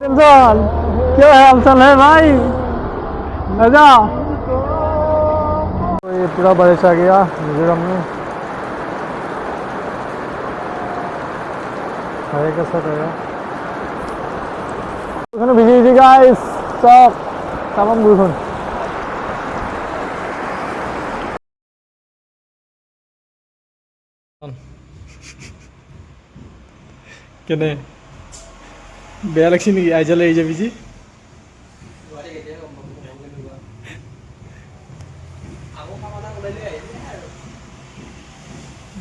इंसान क्या हाल चाल है भाई मजा। तो ये पूरा बारिश आ गया मिजोरम में। আরে कैसा रहेगा ওখানে ভিজে ভিজে গাইস সব তামাম বরষুণ। কেনে বেয়া লাগছে নেকি আইজালে এই যাবি যে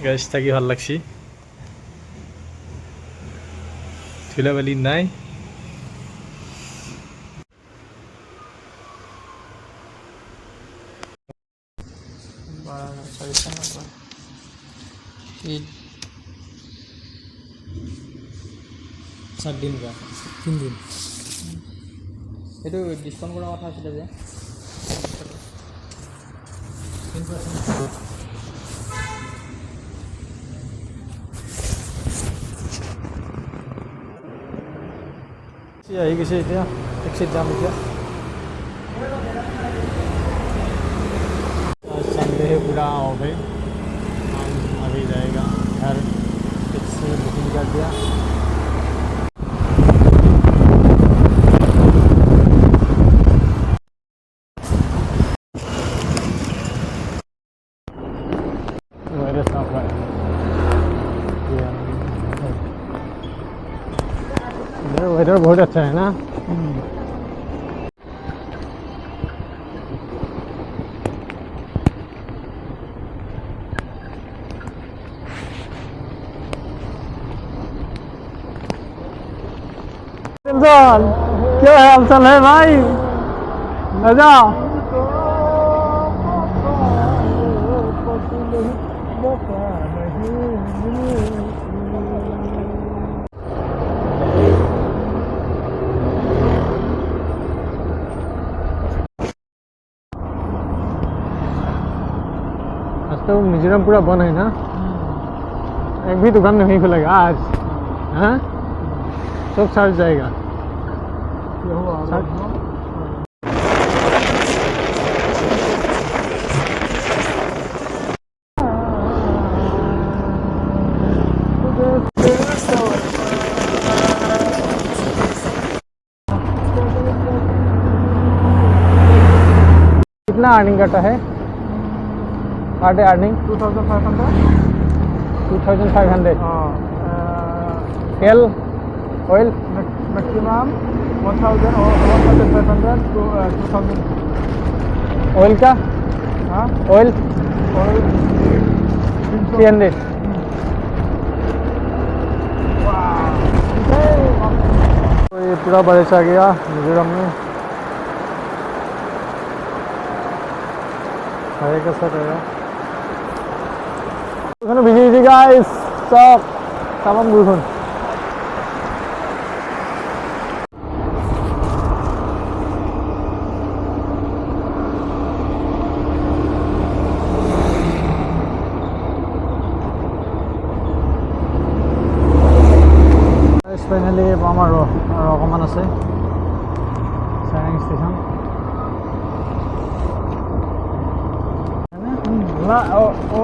গাইস থাকি ভাল লাগছি ধুলাবালি নাই। सात दिन का 3 दिन এইটো ডিসকাউন্ট কৰা কথা আছিল যে 10%। আহি গৈছে এতিয়া টেক্সিত যাম এতিয়া। संडे है पूरा ऑफ है। हम अभी जाएगा घर टैक्सी बुकिंग कर दिया। मेरे साथ है वेदर बहुत अच्छा है ना। इंसान क्या हाल चाल है भाई मजा। आज तो मिजोरम पूरा बंद है ना। एक भी दुकान नहीं खुलेगा आज। हाँ सब चार्ज जाएगा। कितना अर्निंग करता है पर डे अर्निंग 2500 2500 तेल oil maximum 1000 or 1500 to 2000। Oil का हाँ ऑयल और 300। तो ये पूरा बारिश आ गया मिजोरम में। अरे कैसा रहेगा ওখানে ভিজে ভিজে গাইস সব তামাম বরষুণ। ফাইনালি পাম আৰু অকণমান আছে চাইনিং ষ্টেচন। ना वो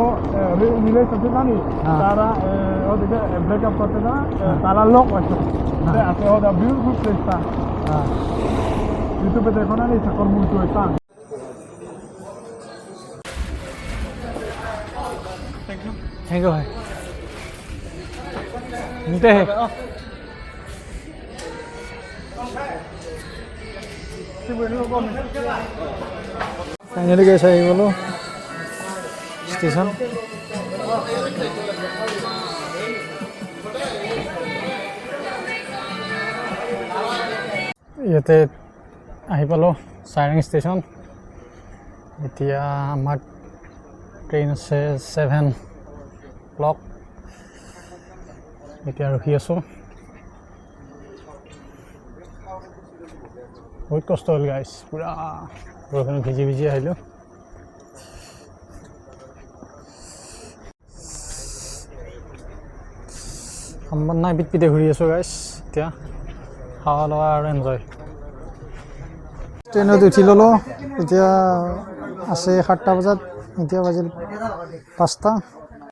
मिले सबसे नानी हाँ। तारा वो देखा ब्रेकअप करते ना तारा लोग वैसे ऐसे वो द ब्यूटीफुल प्लेस था। यूट्यूब पे देखो ना नहीं सकल मुझे ऐसा। थैंक यू भाई मिलते हैं। फाइनली कैसे आई बोलो स्टेशन। ইয়াতে আহি পালোঁ চাইৰেং ষ্টেচন। এতিয়া আমাৰ ট্ৰেইন আছে 7 o'clock। এতিয়া ৰখি আছোঁ। বহুত কষ্ট হ'ল গাইছ পুৰা বৰষুণত ভিজি ভিজি আহিলোঁ। সম্বন্ধ নাই পিট পিটে ঘূৰি আছোঁ গাইছ এতিয়া। খাওয়া দাওয়া আৰু এনজয় ট্ৰেইনত উঠি ল'লোঁ এতিয়া আছে 7টা বজাত এতিয়া বাজিল 5টা